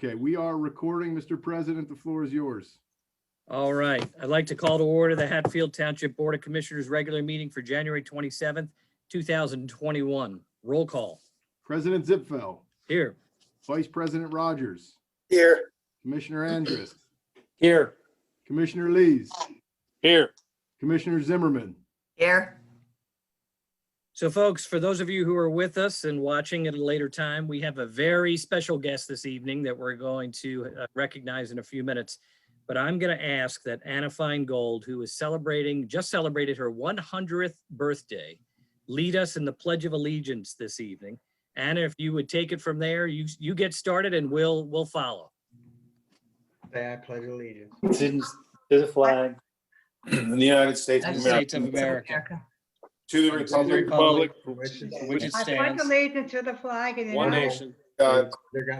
Okay, we are recording, Mr. President. The floor is yours. All right, I'd like to call to order the Hatfield Township Board of Commissioners regular meeting for January 27th, 2021. Roll call. President Zipfel. Here. Vice President Rogers. Here. Commissioner Andrus. Here. Commissioner Lees. Here. Commissioner Zimmerman. Here. So folks, for those of you who are with us and watching at a later time, we have a very special guest this evening that we're going to recognize in a few minutes. But I'm going to ask that Anna Feingold, who is just celebrated her 100th birthday, lead us in the Pledge of Allegiance this evening. Anna, if you would take it from there, you get started and we'll follow. I pledge allegiance To the flag in the United States of States America, of America, to the republic for which it I pledge stands, allegiance to the flag of the one United nation, God,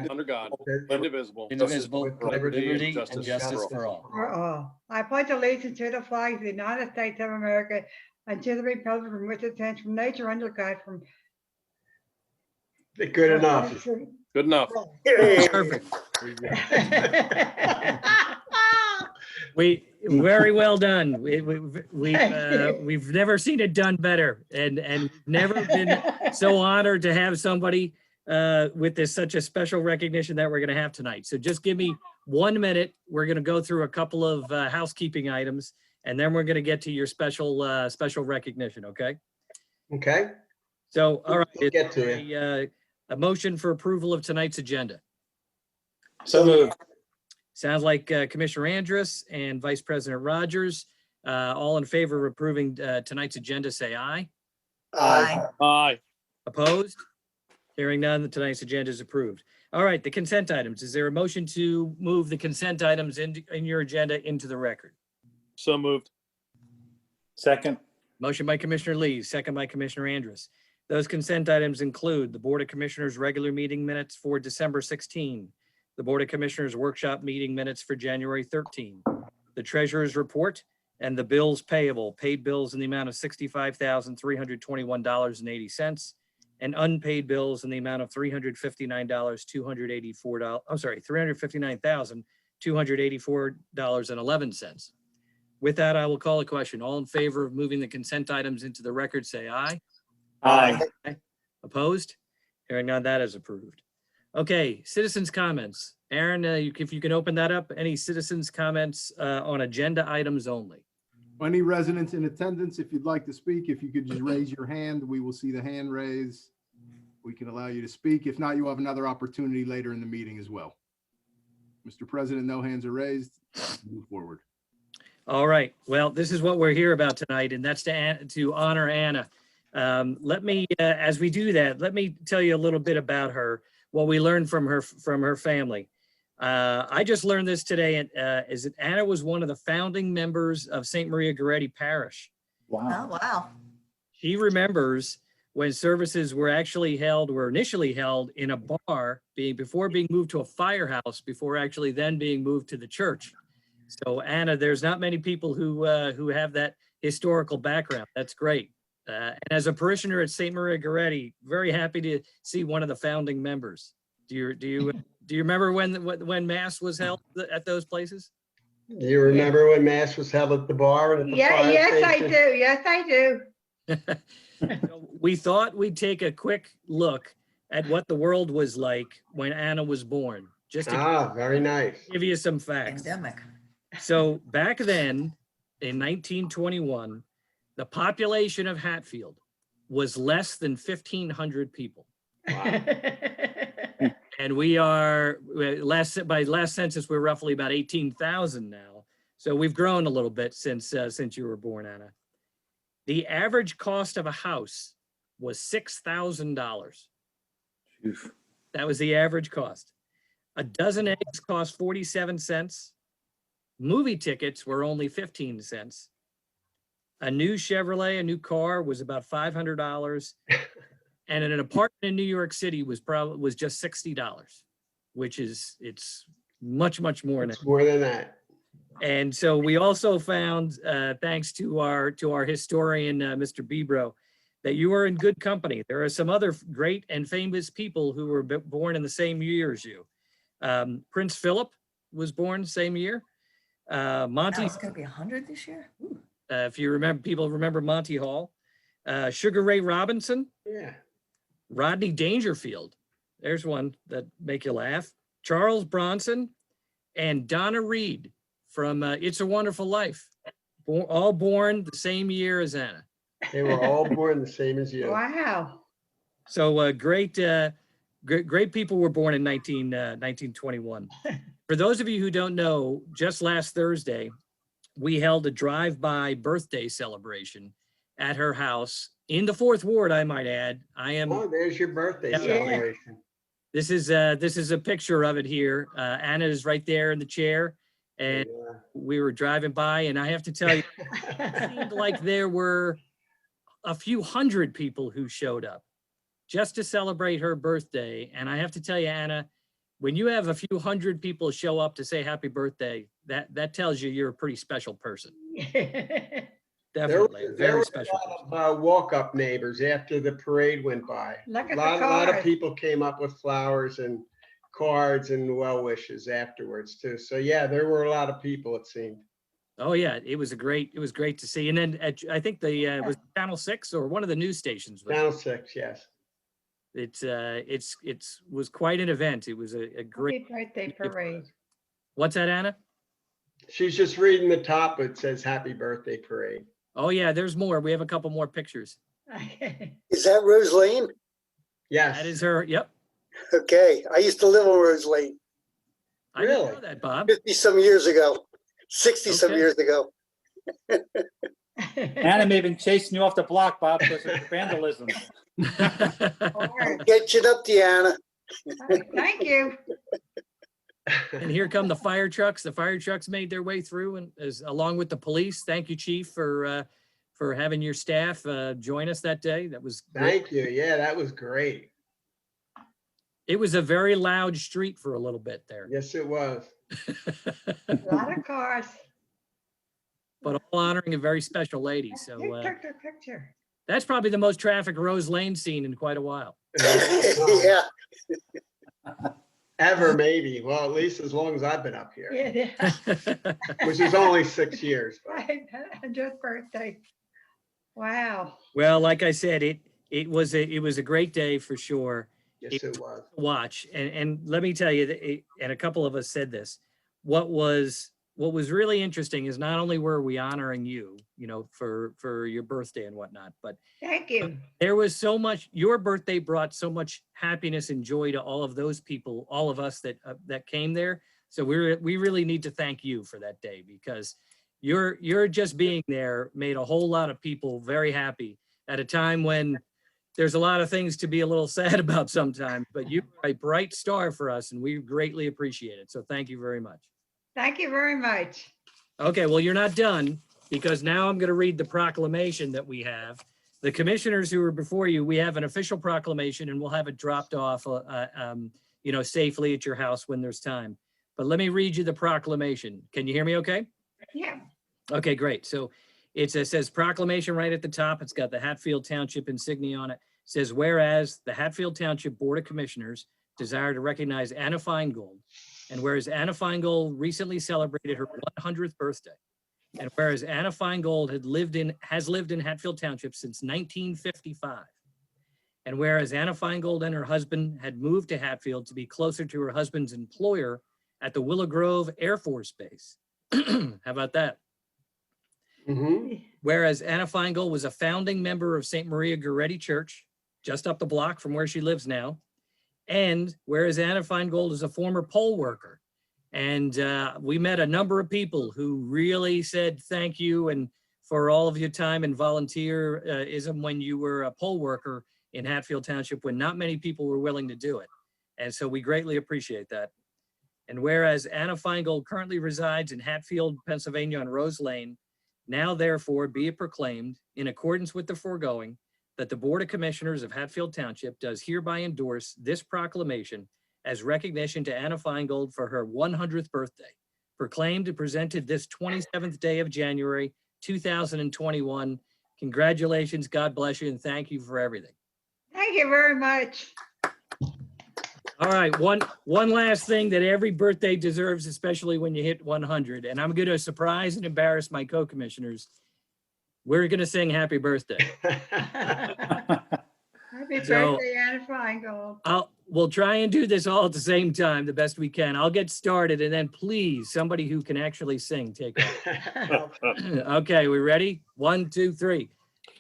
under God, indivisible, indivisible, with liberty justice and justice for for all. for all. I pledge allegiance to the flag of the United States of America and to the republic from which it stands from nature under God from. good enough. good enough. Perfect. Very well done. We've never seen it done better, and never been so honored to have somebody with such a special recognition that we're going to have tonight. So just give me 1 minute. We're going to go through a couple of housekeeping items, and then we're going to get to your special recognition. Okay. Okay. So all right, We'll get to a motion for approval of tonight's agenda. So moved. Sounds like Commissioner Andrus and Vice President Rogers, all in favor of approving tonight's agenda, say aye. Aye. Aye. Opposed? Hearing none, tonight's agenda is approved. All right, the consent items. Is there a motion to move the consent items in your agenda into the record? So moved. Second. Motion by Commissioner Lee, second by Commissioner Andrus. Those consent items include the Board of Commissioners regular meeting minutes for December 16, the Board of Commissioners workshop meeting minutes for January 13, the Treasurer's report, and the bills payable, paid bills in the amount of $65,321.80, and unpaid bills in the amount of $359,284.11. With that, I will call a question. All in favor of moving the consent items into the record, say aye. Aye. Opposed? Hearing none, that is approved. Okay, citizens' comments. Aaron, if you can open that up, any citizens' comments on agenda items only? Any residents in attendance, if you'd like to speak, if you could just raise your hand, we will see the hand raise. We can allow you to speak. If not, you will have another opportunity later in the meeting as well. Mr. President, no hands are raised. Move forward. All right. Well, this is what we're here about tonight, and that's to honor Anna. Let me, as we do that, let me tell you a little bit about her, what we learned from her family. I just learned this today, is that Anna was one of the founding members of St. Maria Goretti Parish. Oh, wow. She remembers when services were initially held in a bar before being moved to a firehouse, before actually then being moved to the church. So Anna, there's not many people who have that historical background. That's great. And as a parishioner at St. Maria Goretti, very happy to see one of the founding members. Do you remember when Mass was held at those places? Do you remember when Mass was held at the bar? And at the fire Yes, I station? do. Yes, I do. So we thought we'd take a quick look at what the world was like when Anna was born, just to Very nice. give you some facts. Pandemic. So back then, in 1921, the population of Hatfield was less than 1,500 people. And we are, by last census, we're roughly about 18,000 now. So we've grown a little bit since you were born, Anna. The average cost of a house was $6,000. That was the average cost. A dozen eggs cost 47 cents. Movie tickets were only 15 cents. A new Chevrolet, a new car, was about $500. And an apartment in New York City was just $60, which it's much more than It's more than that. And so we also found, thanks to our historian, Mr. Bibro, that you are in good company. There are some other great and famous people who were born in the same year as you. Prince Philip was born same year. Monty, It's gonna be 100 this year? Ooh. if you remember, people remember Monty Hall. Sugar Ray Robinson, Yeah. Rodney Dangerfield. There's one that make you laugh. Charles Bronson and Donna Reed from It's a Wonderful Life. All born the same year as Anna. They were all born the same as you. Wow. So great people were born in 1921. For those of you who don't know, just last Thursday, we held a drive-by birthday celebration at her house in the 4th Ward, I might add. Oh, there's your birthday Yeah. celebration. This is a picture of it here. Anna is right there in the chair, and we were driving by, and I have to tell you, it seemed like there were a few hundred people who showed up just to celebrate her birthday. And I have to tell you, Anna, when you have a few hundred people show up to say happy birthday, that tells you you're a pretty special person. Definitely, a very special person. A lot of walk-up neighbors after the parade went by. Look A at lot the of cars. people came up with flowers and cards and well wishes afterwards too. So yeah, there were a lot of people, it seemed. Oh yeah, it was great to see. And then I think it was Channel 6 or one of the news stations. Channel 6, yes. It was quite an event. It was a Happy great. birthday parade. What's that, Anna? She's just reading the top. It says happy birthday parade. Oh yeah, there's more. We have a couple more pictures. Is that Rose Lane? Yes. That is her. Yep. Okay, I used to live on Rose Lane I didn't Really? know that, Bob. 50 some years ago, 60 some Okay. years ago. Anna may have been chasing you off the block, Bob, because of vandalism. Get you up, Deanna. Thank you. And here come the fire trucks. The fire trucks made their way through, and along with the police. Thank you, Chief, for having your staff join us that day. That was great. Thank you. Yeah, that was great. It was a very loud street for a little bit there. Yes, it was. A lot of cars. But all honoring a very special lady. So Who took the picture? that's probably the most traffic Rose Lane seen in quite a while. Yeah, Ever, maybe. Well, at least as long as I've been up here, Yeah. which is only 6 years. But 100th birthday. Wow. Well, like I said, it was a great day for sure. yes, it was. To watch. And let me tell you, and a couple of us said this, what was really interesting is not only were we honoring you, for your birthday and whatnot, but Thank you. there was so much, your birthday brought so much happiness and joy to all of those people, all of us that came there. So we really need to thank you for that day, because you're just being there made a whole lot of people very happy at a time when there's a lot of things to be a little sad about sometimes, but you are a bright star for us and we greatly appreciate it. So thank you very much. Thank you very much. Okay, well, you're not done, because now I'm going to read the proclamation that we have. The commissioners who are before you, we have an official proclamation, and we'll have it dropped off, safely at your house when there's time. But let me read you the proclamation. Can you hear me okay? Yeah. Okay, great. So it says proclamation right at the top. It's got the Hatfield Township insignia on it. It says, whereas the Hatfield Township Board of Commissioners desire to recognize Anna Feingold, and whereas Anna Feingold recently celebrated her 100th birthday, and whereas Anna Feingold has lived in Hatfield Township since 1955, and whereas Anna Feingold and her husband had moved to Hatfield to be closer to her husband's employer at the Willow Grove Air Force Base. How about that? Mhm. Whereas Anna Feingold was a founding member of St. Maria Goretti Church, just up the block from where she lives now. And whereas Anna Feingold is a former poll worker. And we met a number of people who really said thank you and for all of your time and volunteerism when you were a poll worker in Hatfield Township, when not many people were willing to do it. And so we greatly appreciate that. And whereas Anna Feingold currently resides in Hatfield, Pennsylvania on Rose Lane, now therefore be it proclaimed, in accordance with the foregoing, that the Board of Commissioners of Hatfield Township does hereby endorse this proclamation as recognition to Anna Feingold for her 100th birthday, proclaimed and presented this 27th day of January, 2021. Congratulations, God bless you, and thank you for everything. Thank you very much. All right, one last thing that every birthday deserves, especially when you hit 100, and I'm going to surprise and embarrass my co-commissioners. We're going to sing happy birthday. Happy So- birthday, Anna Feingold. We'll try and do this all at the same time, the best we can. I'll get started, and then please, somebody who can actually sing, take off. Okay, we ready? 1, 2, 3.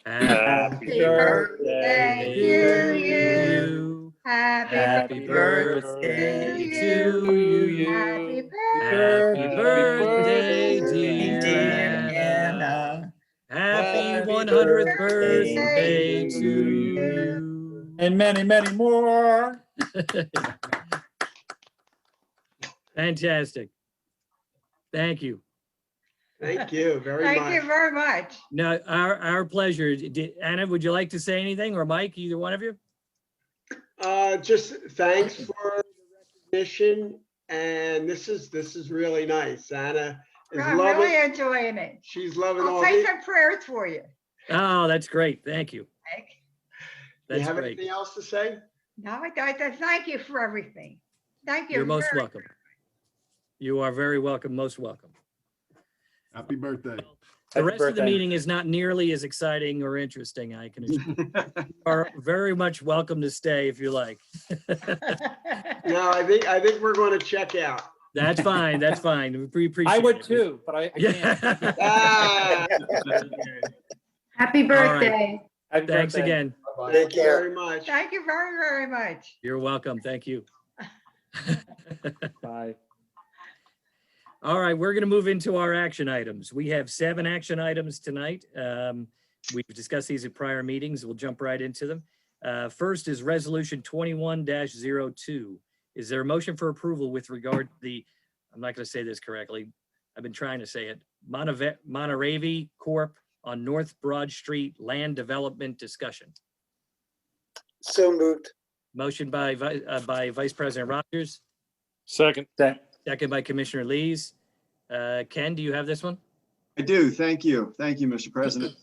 Happy birthday to you. Happy birthday to you. Happy Happy birthday, Dear dear Anna. Anna. Happy Happy 100th birthday birthday to to you. you. And many, many more. Fantastic. Thank you. Thank you very Thank you much. very much. No, our pleasure. Anna, would you like to say anything, or Mike, either one of you? Just thanks for the recognition, and this is really nice. Anna is I'm loving, really enjoying it. she's loving I'll all say these. some prayers for you. Oh, that's great. Thank you. Thank- You That's have great. anything else to say? No, I thank you for everything. Thank you. You're most very welcome. You are very welcome, most welcome. Happy birthday. The Happy rest of the birthday. meeting is not nearly as exciting or interesting, I can assure you. You are very much welcome to stay if you like. No, I think we're going to check out. That's fine, that's fine. We appreciate it. I would too, but I can't. Yeah. Ah, Happy All right. birthday. Happy Thanks birthday. again. thank you very much. Thank you very, very much. You're welcome. Thank you. Bye. All right, we're going to move into our action items. We have 7 action items tonight. We've discussed these at prior meetings. We'll jump right into them. First is Resolution 21-02. Is there a motion for approval with regard to the, I'm not going to say this correctly, I've been trying to say it, Monterey Corp. on North Broad Street land development discussion? So moved. Motion by Vice President Rogers, Second. second by Commissioner Lees. Ken, do you have this one? I do. Thank you. Thank you, Mr. President.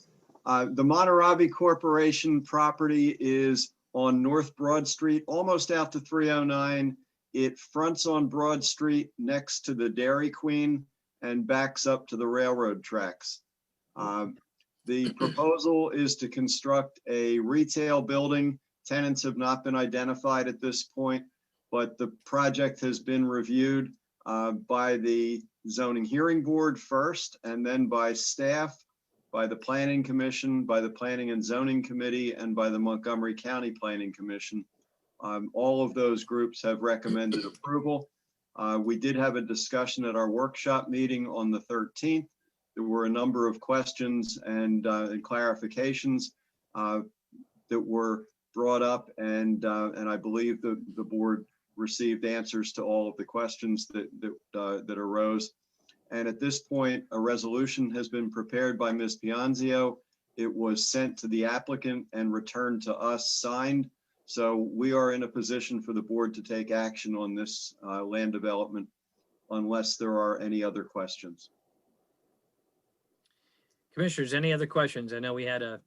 The Monterey Corporation property is on North Broad Street, almost out to 309. It fronts on Broad Street next to the Dairy Queen and backs up to the railroad tracks. The proposal is to construct a retail building. Tenants have not been identified at this point, but the project has been reviewed by the Zoning Hearing Board first, and then by staff, by the Planning Commission, by the Planning and Zoning Committee, and by the Montgomery County Planning Commission. All of those groups have recommended approval. We did have a discussion at our workshop meeting on the 13th. There were a number of questions and clarifications that were brought up, and I believe the board received answers to all of the questions that arose. And at this point, a resolution has been prepared by Ms. Pianzio. It was sent to the applicant and returned to us signed. So we are in a position for the board to take action on this land development unless there are any other questions. Commissioners, any other questions? I know we had a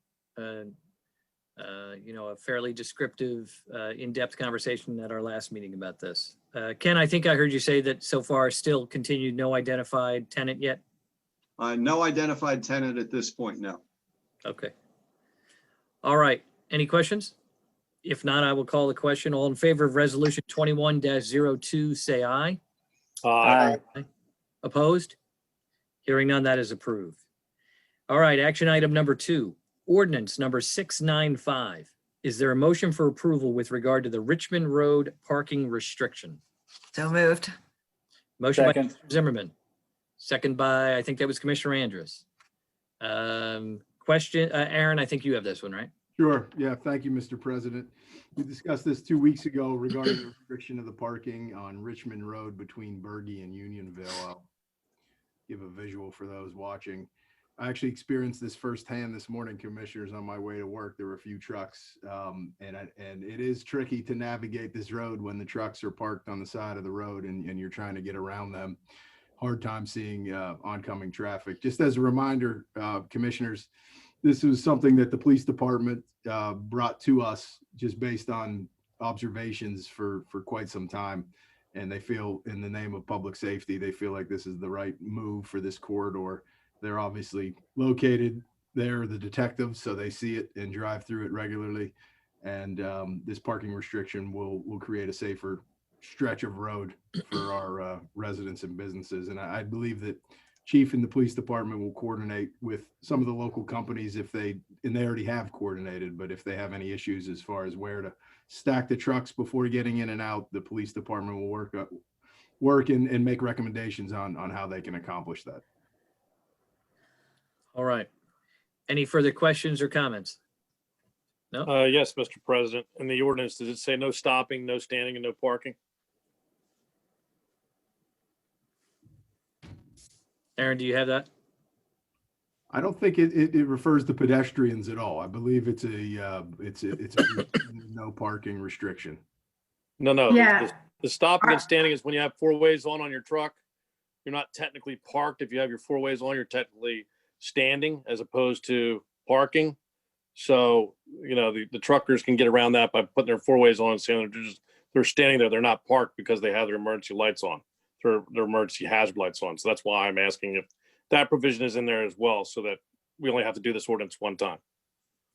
fairly descriptive, in-depth conversation at our last meeting about this. Ken, I think I heard you say that so far still continued no identified tenant yet? No identified tenant at this point, no. Okay. All right. Any questions? If not, I will call the question. All in favor of Resolution 21-02, say aye. Aye. Opposed? Hearing none, that is approved. All right, action item number 2, ordinance number 695. Is there a motion for approval with regard to the Richmond Road parking restriction? So moved. Motion by Second. Commissioner Zimmerman, second by, I think that was Commissioner Andrus. Question, Aaron, I think you have this one, right? Sure. Yeah. Thank you, Mr. President. We discussed this 2 weeks ago regarding the restriction of the parking on Richmond Road between Bergie and Unionville. I'll give a visual for those watching. I actually experienced this firsthand this morning, Commissioners, on my way to work. There were a few trucks, and it is tricky to navigate this road when the trucks are parked on the side of the road and you're trying to get around them. Hard time seeing oncoming traffic. Just as a reminder, Commissioners, this was something that the police department brought to us just based on observations for quite some time. And they feel, in the name of public safety, they feel like this is the right move for this corridor. They're obviously located there, the detectives, so they see it and drive through it regularly. And this parking restriction will create a safer stretch of road for our residents and businesses. And I believe that Chief and the police department will coordinate with some of the local companies if they already have coordinated, but if they have any issues as far as where to stack the trucks before getting in and out, the police department will work and make recommendations on how they can accomplish that. All right. Any further questions or comments? Yes, Mr. President. In the ordinance, does it say no stopping, no standing, and no parking? Aaron, do you have that? I don't think it refers to pedestrians at all. I believe it's a no parking restriction. No. Yeah. The stopping and standing is when you have four ways on your truck. You're not technically parked. If you have your four ways on, you're technically standing as opposed to parking. So, the truckers can get around that by putting their four ways on and saying they're standing there. They're not parked because they have their emergency lights on, their emergency hazard lights on. So that's why I'm asking if that provision is in there as well, so that we only have to do this ordinance one time.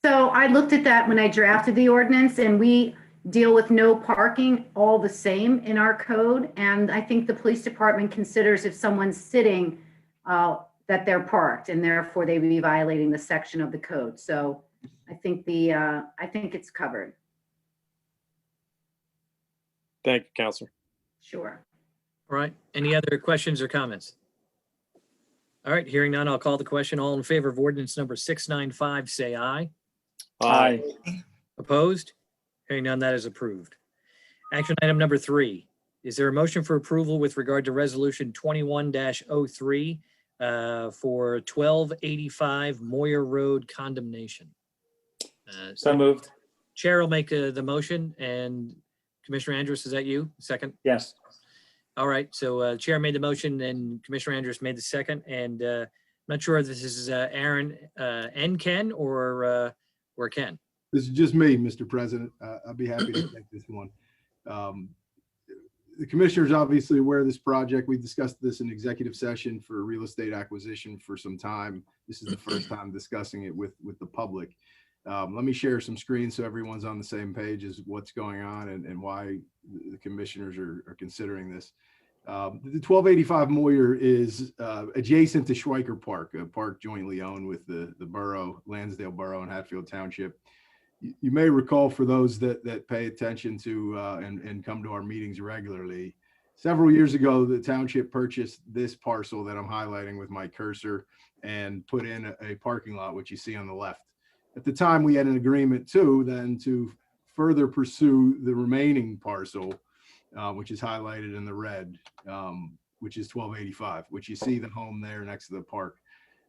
So I looked at that when I drafted the ordinance, and we deal with no parking all the same in our code. And I think the police department considers if someone's sitting, that they're parked, and therefore they would be violating the section of the code. So I think it's covered. Thank you, Counselor. Sure. All right. Any other questions or comments? All right. Hearing none, I'll call the question. All in favor of ordinance number 695, say aye. Aye. Opposed? Hearing none, that is approved. Action item number 3. Is there a motion for approval with regard to resolution 21-03 for 1285 Moyer Road condemnation? So moved. Chair will make the motion, and Commissioner Andrus, is that you? Second? Yes. All right, so Chair made the motion and Commissioner Andrus made the second, and I'm not sure if this is Aaron and Ken or Ken. This is just me, Mr. President. I'll be happy to take this one. The commissioner is obviously aware of this project. We discussed this in executive session for real estate acquisition for some time. This is the first time discussing it with the public. Let me share some screens so everyone's on the same page as what's going on and why the commissioners are considering this. The 1285 Moyer is adjacent to Schweiker Park, a park jointly owned with the borough, Lansdale Borough and Hatfield Township. You may recall, for those that pay attention to and come to our meetings regularly, several years ago, the township purchased this parcel that I'm highlighting with my cursor and put in a parking lot, which you see on the left. At the time, we had an agreement to further pursue the remaining parcel, which is highlighted in the red, which is 1285, which you see the home there next to the park.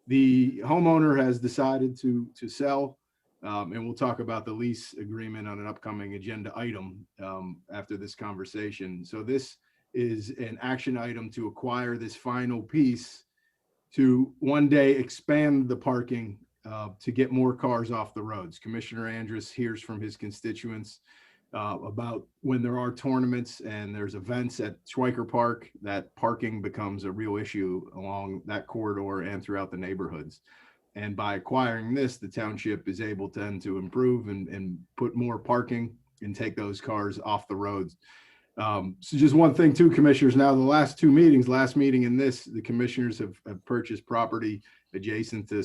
The homeowner has decided to sell, and we'll talk about the lease agreement on an upcoming agenda item after this conversation. So this is an action item to acquire this final piece to one day expand the parking to get more cars off the roads. Commissioner Andrus hears from his constituents about when there are tournaments and there's events at Schweiker Park, that parking becomes a real issue along that corridor and throughout the neighborhoods. And by acquiring this, the township is able to improve and put more parking and take those cars off the roads. So just one thing too, commissioners, now the last two meetings, last meeting and this, the commissioners have purchased property adjacent to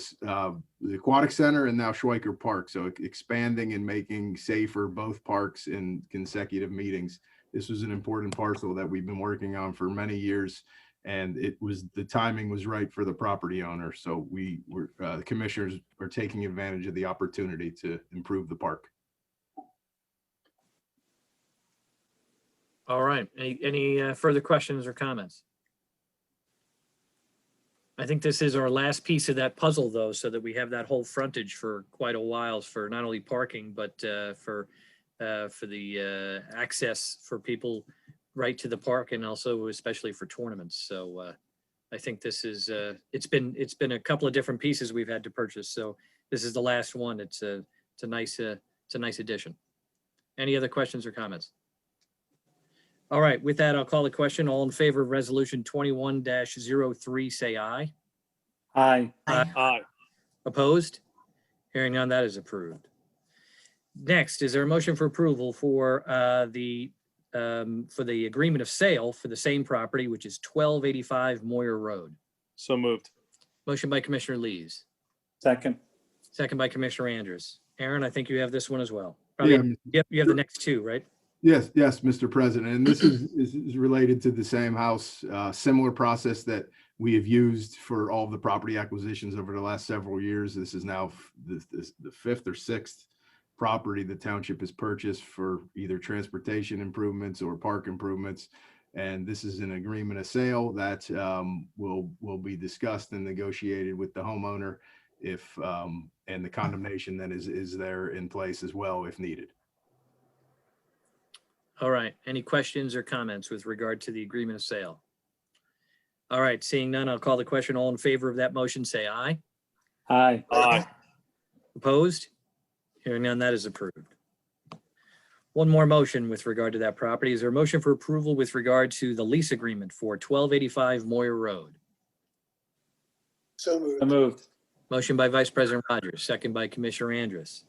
the Aquatic Center and now Schweiker Park. So expanding and making safer both parks in consecutive meetings. This was an important parcel that we've been working on for many years, and the timing was right for the property owner. So the commissioners are taking advantage of the opportunity to improve the park. All right, any further questions or comments? I think this is our last piece of that puzzle, though, so that we have that whole frontage for quite a while for not only parking, but for the access for people right to the park, and also especially for tournaments. So I think this is it's been a couple of different pieces we've had to purchase. So this is the last one. It's a nice addition. Any other questions or comments? All right, with that, I'll call the question. All in favor of resolution 21-03, say aye. Aye. Aye. Opposed? Hearing none, that is approved. Next, is there a motion for approval for the agreement of sale for the same property, which is 1285 Moyer Road? So moved. Motion by Commissioner Lees, Second. second by Commissioner Andrews. Aaron, I think you have this one as well. Yeah, Probably, you have the next two, right? yes, Mr. President. And this is related to the same house, similar process that we have used for all of the property acquisitions over the last several years. This is now the fifth or sixth property the township has purchased for either transportation improvements or park improvements. And this is an agreement of sale that will be discussed and negotiated with the homeowner if and the condemnation then is there in place as well if needed. All right, any questions or comments with regard to the agreement of sale? All right, seeing none, I'll call the question. All in favor of that motion, say aye. Aye. Aye. Opposed? Hearing none, that is approved. One more motion with regard to that property. Is there a motion for approval with regard to the lease agreement for 1285 Moyer Road? So So moved. moved. Motion by Vice President Rogers, second by Commissioner Andrus.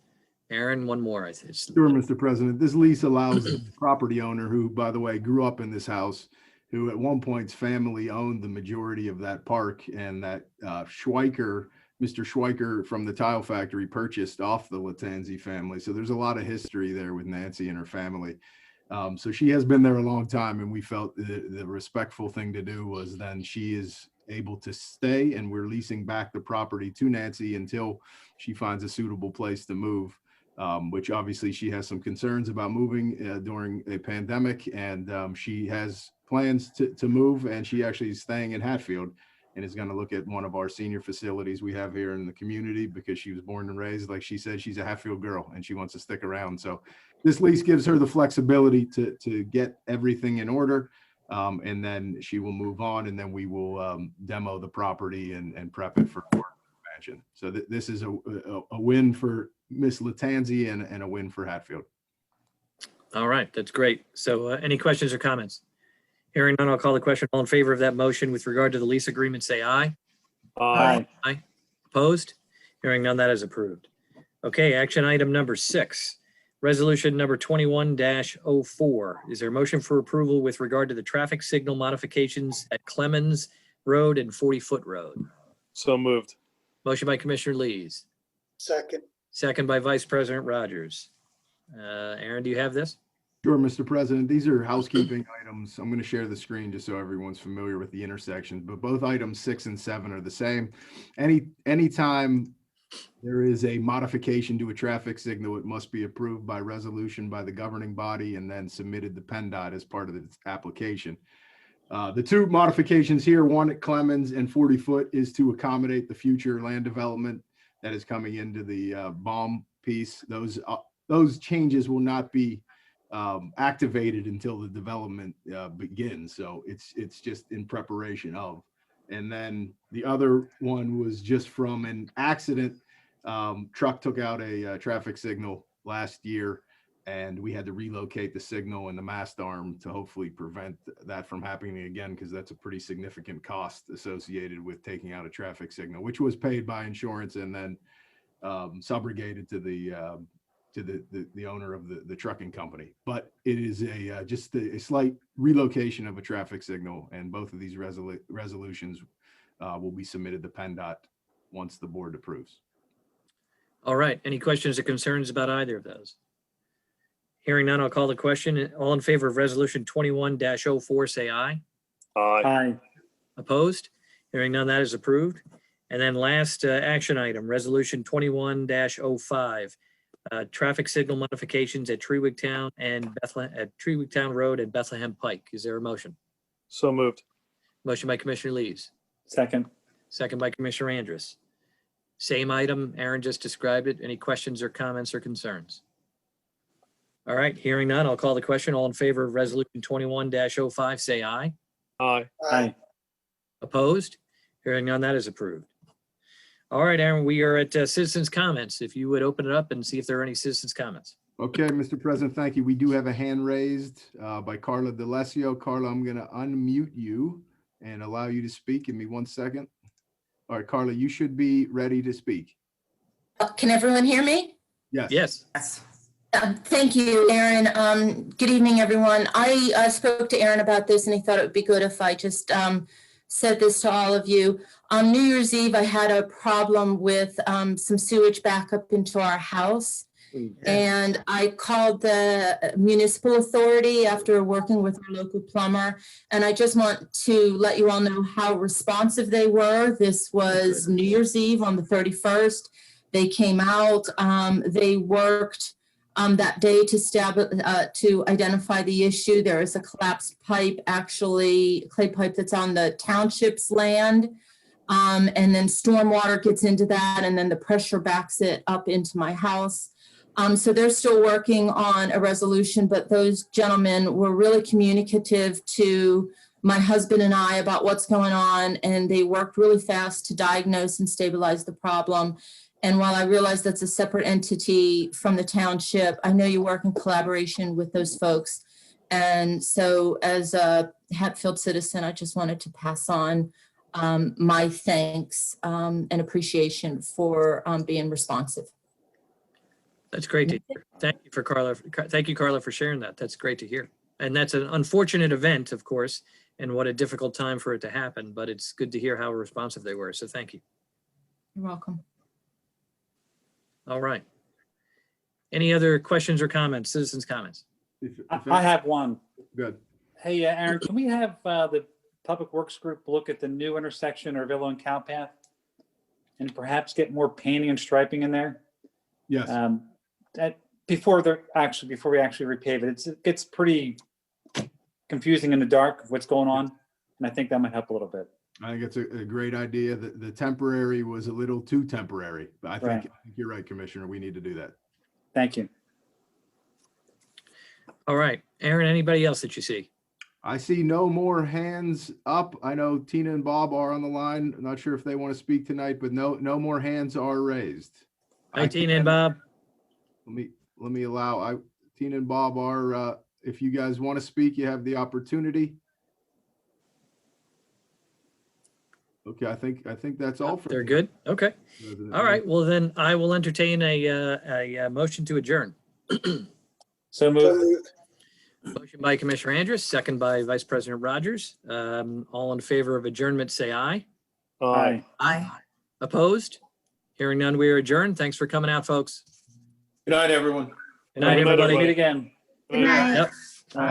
Aaron, one more. It's Sure, Mr. President. This lease allows the property owner, who, by the way, grew up in this house, who at one point's family owned the majority of that park, and that Schweiker, Mr. Schweiker from the tile factory, purchased off the Latanzi family. So there's a lot of history there with Nancy and her family. So she has been there a long time, and we felt the respectful thing to do was then she is able to stay, and we're leasing back the property to Nancy until she finds a suitable place to move. Which obviously she has some concerns about moving during a pandemic, and she has plans to move, and she actually is staying in Hatfield and is going to look at one of our senior facilities we have here in the community because she was born and raised, like she said, she's a Hatfield girl and she wants to stick around. So this lease gives her the flexibility to get everything in order, and then she will move on, and then we will demo the property and prep it for expansion. So this is a win for Miss Latanzi and a win for Hatfield. all right. That's great. So any questions or comments? Hearing none, I'll call the question. All in favor of that motion with regard to the lease agreement, say aye. Aye. Opposed? Hearing none, that is approved. Okay, action item number 6, resolution number 21-04. Is there a motion for approval with regard to the traffic signal modifications at Clemens Road and 40-foot Road? So moved. Motion by Commissioner Lees, Second. second by Vice President Rogers. Aaron, do you have this? Sure, Mr. President. These are housekeeping items. I'm going to share the screen just so everyone's familiar with the intersections, but both items 6 and 7 are the same. Anytime there is a modification to a traffic signal, it must be approved by resolution by the governing body and then submitted to PennDOT as part of the application. The two modifications here, one at Clemens and 40-foot, is to accommodate the future land development that is coming into the Baum piece. Those changes will not be activated until the development begins. So it's just in preparation of. And then the other one was just from an accident. Truck took out a traffic signal last year, and we had to relocate the signal and the mast arm to hopefully prevent that from happening again, because that's a pretty significant cost associated with taking out a traffic signal, which was paid by insurance and then subrogated to the owner of the trucking company. But it is just a slight relocation of a traffic signal, and both of these resolutions will be submitted to PennDOT once the board approves. All right. Any questions or concerns about either of those? Hearing none, I'll call the question. All in favor of resolution 21-04, say aye. Aye. Aye. Opposed? Hearing none, that is approved. And then last action item, resolution 21-05, traffic signal modifications at Treewig Town and Treewig Town Road and Bethlehem Pike. Is there a motion? So moved. Motion by Commissioner Lees, Second. second by Commissioner Andrus. Same item, Aaron just described it. Any questions or comments or concerns? All right, hearing none, I'll call the question. All in favor of resolution 21-05, say aye. Aye. Aye. Opposed? Hearing none, that is approved. All right, Aaron, we are at citizens' comments. If you would open it up and see if there are any citizens' comments. Okay, Mr. President, thank you. We do have a hand raised by Carla DeLessio. Carla, I'm going to unmute you and allow you to speak. Give me 1 second. All right, Carla, you should be ready to speak. Can everyone hear me? Yes. Yes. Thank you, Aaron. Good evening, everyone. I spoke to Aaron about this and he thought it would be good if I just said this to all of you. On New Year's Eve, I had a problem with some sewage back up into our house. And I called the municipal authority after working with our local plumber. And I just want to let you all know how responsive they were. This was New Year's Eve on the 31st. They came out, they worked that day to identify the issue. There is a collapsed pipe, actually clay pipe that's on the township's land. And then stormwater gets into that and then the pressure backs it up into my house. So they're still working on a resolution, but those gentlemen were really communicative to my husband and I about what's going on, and they worked really fast to diagnose and stabilize the problem. And while I realize that's a separate entity from the township, I know you work in collaboration with those folks. And so as a Hatfield citizen, I just wanted to pass on my thanks and appreciation for being responsive. That's great to hear. Thank you for Carla. Thank you, Carla, for sharing that. That's great to hear. And that's an unfortunate event, of course, and what a difficult time for it to happen, but it's good to hear how responsive they were. So thank you. You're welcome. All right. Any other questions or comments, citizens' comments? I have one. Good. Hey, Aaron, can we have the Public Works Group look at the new intersection of Villo and Cowpath and perhaps get more painting and striping in there? Yes. Before we actually repave it, it gets pretty confusing in the dark of what's going on. And I think that might help a little bit. I think it's a great idea. The temporary was a little too temporary, but I think you're right, Commissioner. We need to do that. Thank you. All right, Aaron, anybody else that you see? I see no more hands up. I know Tina and Bob are on the line. I'm not sure if they want to speak tonight, but no more hands are raised. Hi, Tina and Bob. Let me allow Tina and Bob are if you guys want to speak, you have the opportunity. Okay, I think that's all for They're good. Okay. All right. Well, then I will entertain a motion to adjourn. So moved. Motion by Commissioner Andrus, second by Vice President Rogers. All in favor of adjournment, say aye. Aye. Aye. Opposed? Hearing none, we are adjourned. Thanks for coming out, folks. Good night, everyone. Good night, Good night, everybody. Meet again. Good night. Yep.